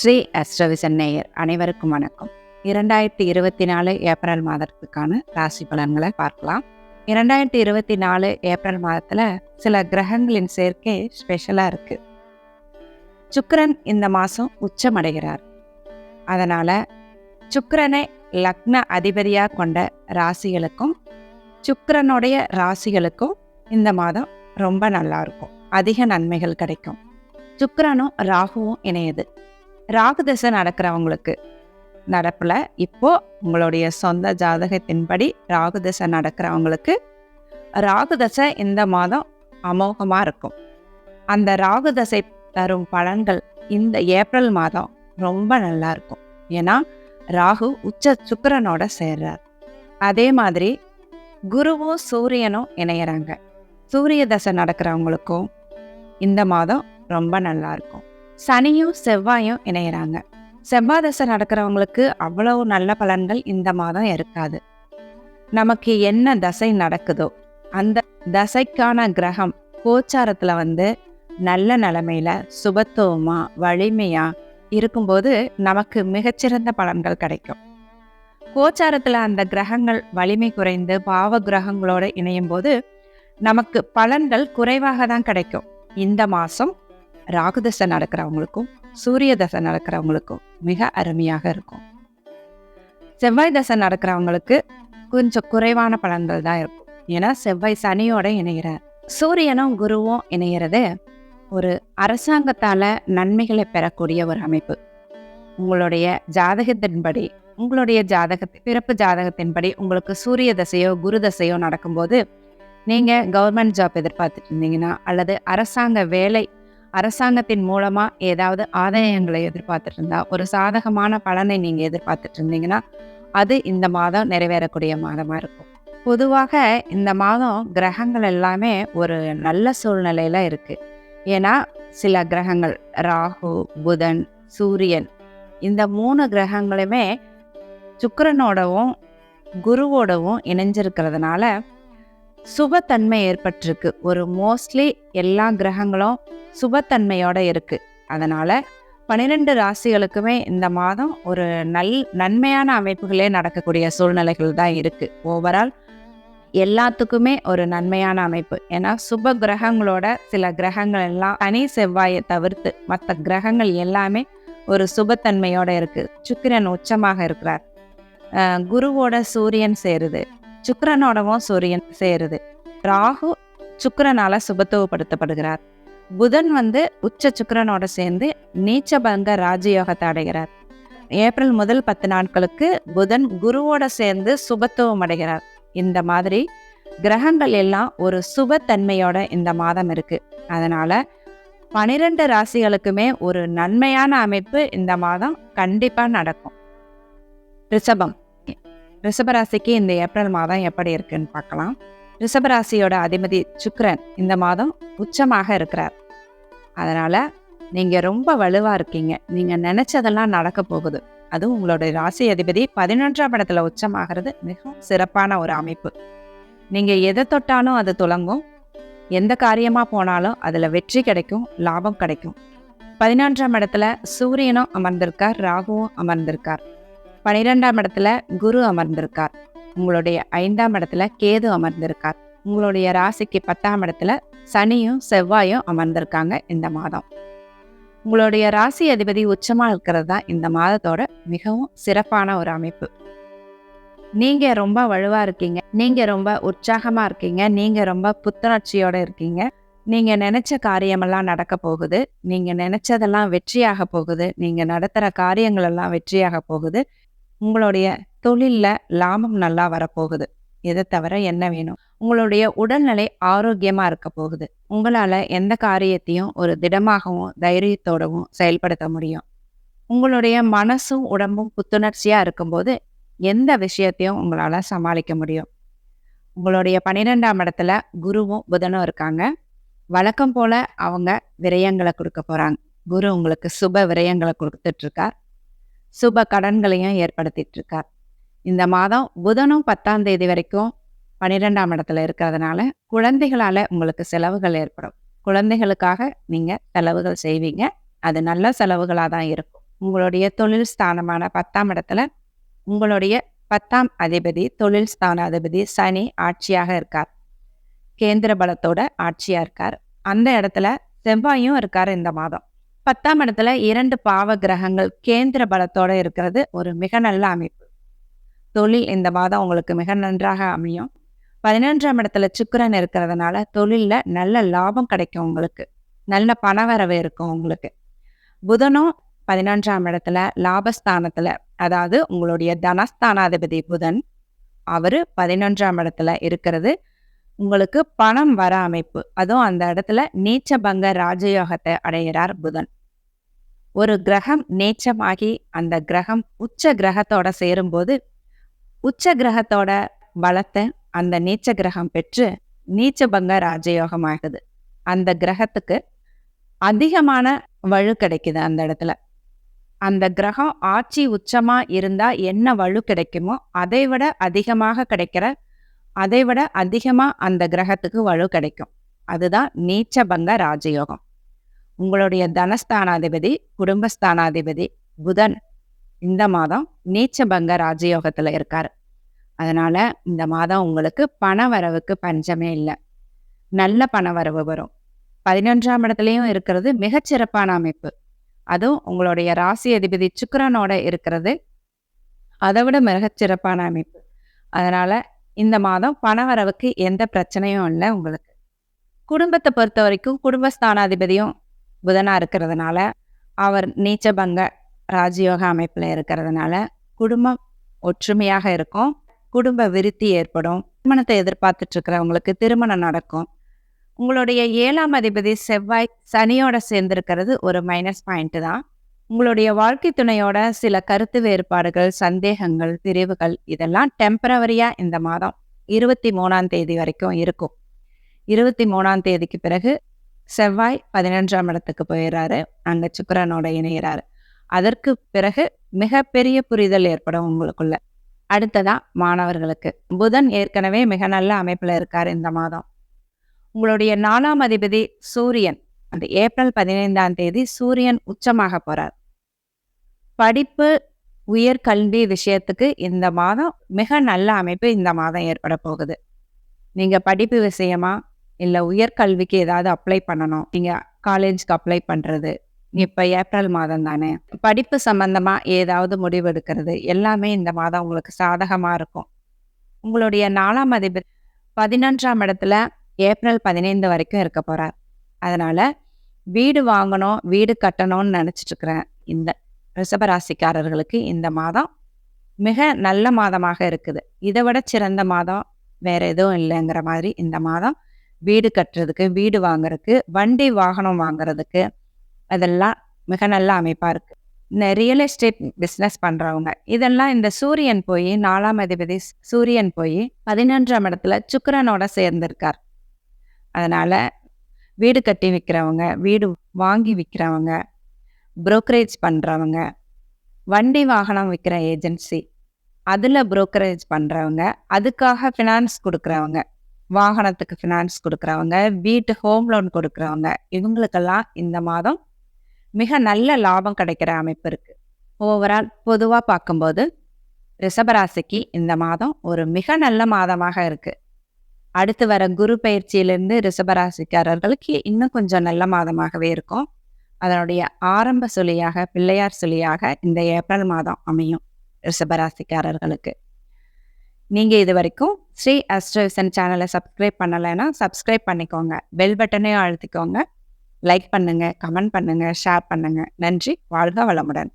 Sri Astrovision நேயர் அனைவருக்கும் வணக்கம். 2024 ஏப்ரல் மாதத்துக்கான ராசி பலன்களை பார்க்கலாம். 2024 ஏப்ரல் மாதத்துல சில கிரகங்களின் சேர்க்கை ஸ்பெஷலா இருக்கு. சுக்கிரன் இந்த மாசம் உச்சமடைகிறார். அதனால சுக்கிரனை லக்ன அதிபதியா கொண்ட ராசிகளுக்கும் சுக்கிரனுடைய ராசிகளுக்கும் இந்த மாதம் ரொம்ப நல்லா இருக்கும். அதிக நன்மைகள் கிடைக்கும். சுக்கிரனும் ராகுவும் இணையுது. ராகு தசை நடக்கிறவங்களுக்கு நடப்புல இப்போ உங்களுடைய சொந்த ஜாதகத்தின்படி ராகு தசை நடக்கிறவங்களுக்கு ராகு தசை இந்த மாதம் அமோகமா இருக்கும். அந்த ராகு தசை தரும் பலன்கள் இந்த ஏப்ரல் மாதம் ரொம்ப நல்லா இருக்கும். ஏன்னா ராகு உச்ச சுக்கிரனோட சேர்றார். அதே மாதிரி குருவும் சூரியனும் இணையறாங்க. சூரிய தசை நடக்கிறவங்களுக்கும் இந்த மாதம் ரொம்ப நல்லா இருக்கும். சனியும் செவ்வாயும் இணையறாங்க. செவ்வாய் தசை நடக்கிறவங்களுக்கு அவ்வளவு நல்ல பலன்கள் இந்த மாதம் இருக்காது. நமக்கு என்ன தசை நடக்குதோ அந்த தசைக்கான கிரகம் கோச்சாரத்துல நல்ல நிலைமையில சுபத்துவமா வலிமையா இருக்கும்போது நமக்கு மிகச்சிறந்த பலன்கள் கிடைக்கும். கோச்சாரத்துல அந்த கிரகங்கள் வலிமை குறைந்து பாவ கிரகங்களோட இணையும் போது நமக்கு பலன்கள் குறைவாக தான் கிடைக்கும். இந்த மாசம் ராகு தசை நடக்கிறவங்களுக்கும் சூரிய தசை நடக்கிறவங்களுக்கும் மிக அருமையாக இருக்கும். செவ்வாய் தசை நடக்கிறவங்களுக்கு கொஞ்சம் குறைவான பலன்கள் தான் இருக்கும். ஏன்னா செவ்வாய் சனியோட இணைகிறார். சூரியனும் குருவும் இணைகிறது ஒரு அரசாங்கத்தால நன்மைகளை பெறக்கூடிய ஒரு அமைப்பு. உங்களுடைய ஜாதகத்தின்படி பிறப்பு ஜாதகத்தின்படி உங்களுக்கு சூரிய தசையோ குரு தசையோ நடக்கும்போது நீங்க கவர்மெண்ட் ஜாப் எதிர்பார்த்துட்டு இருந்தீங்கன்னா அல்லது அரசாங்கத்தின் மூலமா ஏதாவது ஆதாயங்களை எதிர்பார்த்துட்டு இருந்தா ஒரு சாதகமான பலனை நீங்க எதிர்பார்த்துட்டு இருந்தீங்கன்னா அது இந்த மாதம் நிறைவேறக்கூடிய மாதமா இருக்கும். பொதுவாக இந்த மாதம் கிரகங்கள் எல்லாமே ஒரு நல்ல சூழ்நிலையில இருக்கு. ஏன்னா சில கிரகங்கள் ராகு, புதன், சூரியன் இந்த 3 கிரகங்களுமே சுக்கிரனோடவும் குருவோடவும் இணைஞ்சிருக்கிறதுனால சுபத்தன்மை ஏற்பட்டிருக்கு. ஒரு மோஸ்ட்லி எல்லா கிரகங்களும் சுபத்தன்மையோட இருக்கு. அதனால 12 ராசிகளுக்குமே இந்த மாதம் ஒரு நன்மையான அமைப்புகளே நடக்கக்கூடிய சூழ்நிலைகள் தான் இருக்கு. ஓவரால் எல்லாத்துக்குமே ஒரு நன்மையான அமைப்பு. ஏன்னா சுப கிரகங்களோட சில கிரகங்கள் எல்லாம் சனி செவ்வாயை தவிர்த்து மற்ற கிரகங்கள் எல்லாமே ஒரு சுபத்தன்மையோட இருக்கு. சுக்கிரன் உச்சமாக இருக்கிறார். குருவோட சூரியன் சேருது. சுக்கிரனோடவும் சூரியன் சேருது. ராகு சுக்கிரனால சுபத்துவப்படுத்தப்படுகிறார். புதன் உச்ச சுக்கிரனோட சேர்ந்து நீச்சபங்க ராஜயோகத்தை அடைகிறார். ஏப்ரல் முதல் 10 நாட்களுக்கு புதன் குருவோட சேர்ந்து சுபத்துவம் அடைகிறார். இந்த மாதிரி கிரகங்கள் எல்லாம் ஒரு சுபத்தன்மையோட இந்த மாதம் இருக்கு. அதனால 12 ராசிகளுக்குமே ஒரு நன்மையான அமைப்பு இந்த மாதம் கண்டிப்பா நடக்கும். ரிஷபராசிக்கு இந்த ஏப்ரல் மாதம் எப்படி இருக்குன்னு பார்க்கலாம். ரிஷபராசியோட அதிபதி சுக்கிரன் இந்த மாதம் உச்சமாக இருக்கிறார். அதனால நீங்க ரொம்ப வலுவா இருக்கீங்க. நீங்க நினைச்சதெல்லாம் நடக்க போகுது. அதுவும் உங்களுடைய ராசி அதிபதி 11ஆம் இடத்துல உச்சமாகிறது மிகவும் சிறப்பான ஒரு அமைப்பு. நீங்க எதை தொட்டாலும் அது துலங்கும். எந்த காரியமா போனாலும் அதுல வெற்றி கிடைக்கும், லாபம் கிடைக்கும். 11ஆம் இடத்துல சூரியனும் அமர்ந்திருக்கார், ராகுவும் அமர்ந்திருக்கார். 12ஆம் இடத்துல குரு அமர்ந்திருக்கார். உங்களுடைய 5ஆம் இடத்துல கேது அமர்ந்திருக்கார். உங்களுடைய ராசிக்கு 10ஆம் இடத்துல சனியும் செவ்வாயும் அமர்ந்திருக்காங்க. இந்த மாதம் உங்களுடைய ராசி அதிபதி உச்சமா இருக்கிறது தான் இந்த மாதத்தோட மிகவும் சிறப்பான ஒரு அமைப்பு. நீங்க ரொம்ப வலுவா இருக்கீங்க. நீங்க ரொம்ப உற்சாகமா இருக்கீங்க. நீங்க ரொம்ப புத்துணர்ச்சியோட இருக்கீங்க. நீங்க நினைச்ச காரியமெல்லாம் நடக்க போகுது. நீங்க நினைச்சதெல்லாம் வெற்றியாக போகுது. நீங்க நடத்துற காரியங்கள் எல்லாம் வெற்றியாக போகுது. உங்களுடைய தொழில்ல லாபம் நல்லா வரப்போகுது. இதை தவிர என்ன வேணும்? உங்களுடைய உடல்நிலை ஆரோக்கியமா இருக்க போகுது. உங்களால எந்த காரியத்தையும் ஒரு திடமாகவும் தைரியத்தோடவும் செயல்படுத்த முடியும். உங்களுடைய மனசும் உடம்பும் புத்துணர்ச்சியா இருக்கும்போது எந்த விஷயத்தையும் உங்களால சமாளிக்க முடியும். உங்களுடைய 12ஆம் இடத்துல குருவும் புதனும் இருக்காங்க. வழக்கம் போல அவங்க விரயங்களை கொடுக்க போறாங்க. குரு உங்களுக்கு சுப விரயங்களை கொடுத்துட்டு இருக்கார். சுப கடன்களையும் ஏற்படுத்திட்டு இருக்கார். இந்த மாதம் புதனும் 10ஆம் தேதி வரைக்கும் 12ஆம் இடத்துல இருக்கிறதுனால குழந்தைகளால உங்களுக்கு செலவுகள் ஏற்படும். குழந்தைகளுக்காக நீங்க செலவுகள் செய்வீங்க. அது நல்ல செலவுகளாக தான் இருக்கும். உங்களுடைய தொழில் ஸ்தானமான 10ஆம் இடத்துல உங்களுடைய 10ஆம் அதிபதி, தொழில் ஸ்தான அதிபதி சனி ஆட்சியாக இருக்கார். கேந்திர பலத்தோட ஆட்சியா இருக்கார். அந்த இடத்துல செவ்வாயும் இருக்காரு இந்த மாதம். 10ஆம் இடத்துல 2 பாவ கிரகங்கள் கேந்திர பலத்தோட இருக்கிறது ஒரு மிக நல்ல அமைப்பு. தொழில் இந்த மாதம் உங்களுக்கு மிக நன்றாக அமையும். 11ஆம் இடத்துல சுக்கிரன் இருக்கிறதுனால தொழில்ல நல்ல லாபம் கிடைக்கும் உங்களுக்கு. நல்ல பணவரவு இருக்கும் உங்களுக்கு. புதனும் 11ஆம் இடத்துல லாபஸ்தானத்துல, அதாவது உங்களுடைய தனஸ்தானாதிபதி புதன், அவரு 11ஆம் இடத்துல இருக்கிறது உங்களுக்கு பணம் வர அமைப்பு. அதுவும் அந்த இடத்துல நீச்சபங்க ராஜயோகத்தை அடைகிறார் புதன். ஒரு கிரகம் நீச்சமாகி அந்த கிரகம் உச்ச கிரகத்தோட சேரும்போது உச்ச கிரகத்தோட பலத்தை அந்த நீச்ச கிரகம் பெற்று நீச்சபங்க ராஜயோகம் ஆகுது. அந்த கிரகத்துக்கு அதிகமான வலு கிடைக்குது. அந்த இடத்துல அந்த கிரகம் ஆட்சி உச்சமா இருந்தா என்ன வலு கிடைக்குமோ அதை விட அதிகமாக கிடைக்கிற, அதை விட அதிகமா அந்த கிரகத்துக்கு வலு கிடைக்கும். அதுதான் நீச்சபங்க ராஜயோகம். உங்களுடைய தனஸ்தானாதிபதி, குடும்பஸ்தானாதிபதி புதன் இந்த மாதம் நீச்சபங்க ராஜயோகத்துல இருக்காரு. அதனால இந்த மாதம் உங்களுக்கு பண வரவுக்கு பஞ்சமே இல்லை. நல்ல பண வரவு வரும். 11ஆம் இடத்துலயும் இருக்கிறது மிகச்சிறப்பான அமைப்பு. அதுவும் உங்களுடைய ராசி அதிபதி சுக்கிரனோட இருக்கிறது அதை விட மிகச்சிறப்பான அமைப்பு. அதனால இந்த மாதம் பணவரவுக்கு எந்த பிரச்சனையும் இல்லை உங்களுக்கு. குடும்பத்தை பொறுத்த வரைக்கும் குடும்பஸ்தானாதிபதியும் புதனா இருக்கிறதுனால, அவர் நீச்சபங்க ராஜயோக அமைப்புல இருக்கிறதுனால குடும்பம் ஒற்றுமையாக இருக்கும். குடும்ப விருத்தி ஏற்படும். திருமணத்தை எதிர்பார்த்துட்டு இருக்கிறவங்களுக்கு திருமணம் நடக்கும். உங்களுடைய 7ஆம் அதிபதி செவ்வாய் சனியோட சேர்ந்திருக்கிறது ஒரு மைனஸ் பாயிண்ட் தான். உங்களுடைய வாழ்க்கை துணையோட சில கருத்து வேறுபாடுகள், சந்தேகங்கள், பிரிவுகள் இதெல்லாம் டெம்பரவரியா இந்த மாதம் 23ஆம் தேதி வரைக்கும் இருக்கும். 23ஆம் தேதிக்கு பிறகு செவ்வாய் 11ஆம் இடத்துக்கு போயிடுறாரு. அங்க சுக்கிரனோட இணைகிறாரு. அதற்கு பிறகு மிகப்பெரிய புரிதல் ஏற்படும் உங்களுக்குள்ள. அடுத்ததா மாணவர்களுக்கு புதன் ஏற்கனவே மிக நல்ல அமைப்புல இருக்காரு இந்த மாதம். உங்களுடைய 4ஆம் அதிபதி சூரியன் அந்த ஏப்ரல் 15ஆம் தேதி சூரியன் உச்சமாக போறார். படிப்பு, உயர்கல்வி விஷயத்துக்கு இந்த மாதம் மிக நல்ல அமைப்பு இந்த மாதம் ஏற்பட போகுது. நீங்க படிப்பு விஷயமா இல்லை உயர்கல்விக்கு ஏதாவது அப்ளை பண்ணணும், நீங்க காலேஜ்க்கு அப்ளை பண்றது, இப்போ ஏப்ரல் மாதம் தானே, படிப்பு சம்பந்தமா ஏதாவது முடிவு எடுக்கிறது எல்லாமே இந்த மாதம் உங்களுக்கு சாதகமா இருக்கும். உங்களுடைய 4ஆம் அதிபதி 11ஆம் இடத்துல ஏப்ரல் 15 வரைக்கும் இருக்க போறார். அதனால வீடு வாங்கணும், வீடு கட்டணும்னு நினைச்சிட்டு இருக்கிறேன் இந்த ரிஷபராசிக்காரர்களுக்கு இந்த மாதம் மிக நல்ல மாதமாக இருக்குது. இதை விட சிறந்த மாதம் வேற எதுவும் இல்லைங்கிற மாதிரி இந்த மாதம் வீடு கட்டுறதுக்கு, வீடு வாங்குறதுக்கு, வண்டி வாகனம் வாங்குறதுக்கு அதெல்லாம் மிக நல்ல அமைப்பா இருக்கு. இந்த ரியல் எஸ்டேட் பிஸ்னஸ் பண்றவங்க இதெல்லாம் இந்த சூரியன் போய் 4ஆம் அதிபதி சூரியன் போய் 11ஆம் இடத்துல சுக்கிரனோட சேர்ந்திருக்கார். அதனால வீடு கட்டி விற்கிறவங்க, வீடு வாங்கி விற்கிறவங்க, புரோக்கரேஜ் பண்றவங்க, வண்டி வாகனம் விற்கிற ஏஜென்சி அதுல புரோக்கரேஜ் பண்றவங்க, அதுக்காக ஃபினான்ஸ் கொடுக்குறவங்க, வாகனத்துக்கு ஃபினான்ஸ் கொடுக்குறவங்க, வீட்டு ஹோம் லோன் கொடுக்குறவங்க, இவங்களுக்கெல்லாம் இந்த மாதம் மிக நல்ல லாபம் கிடைக்கிற அமைப்பு இருக்கு. ஓவரால் பொதுவா பார்க்கும்போது ரிஷபராசிக்கு இந்த மாதம் ஒரு மிக நல்ல மாதமாக இருக்கு. அடுத்து வர குரு பயிற்சியிலிருந்து ரிஷபராசிக்காரர்களுக்கு இன்னும் கொஞ்சம் நல்ல மாதமாகவே இருக்கும். அதனுடைய ஆரம்ப சுழியாக, பிள்ளையார் சுழியாக இந்த ஏப்ரல் மாதம் அமையும் ரிஷபராசிக்காரர்களுக்கு. நீங்க இது வரைக்கும் ஸ்ரீ அஸ்ட்ரோவிஷன் சேனலை சப்ஸ்கிரைப் பண்ணலைன்னா சப்ஸ்கிரைப் பண்ணிக்கோங்க. பெல் பட்டனையும் அழுத்திக்கோங்க. லைக் பண்ணுங்க, கமெண்ட் பண்ணுங்க, ஷேர் பண்ணுங்க. நன்றி. வாழ்க வளமுடன்.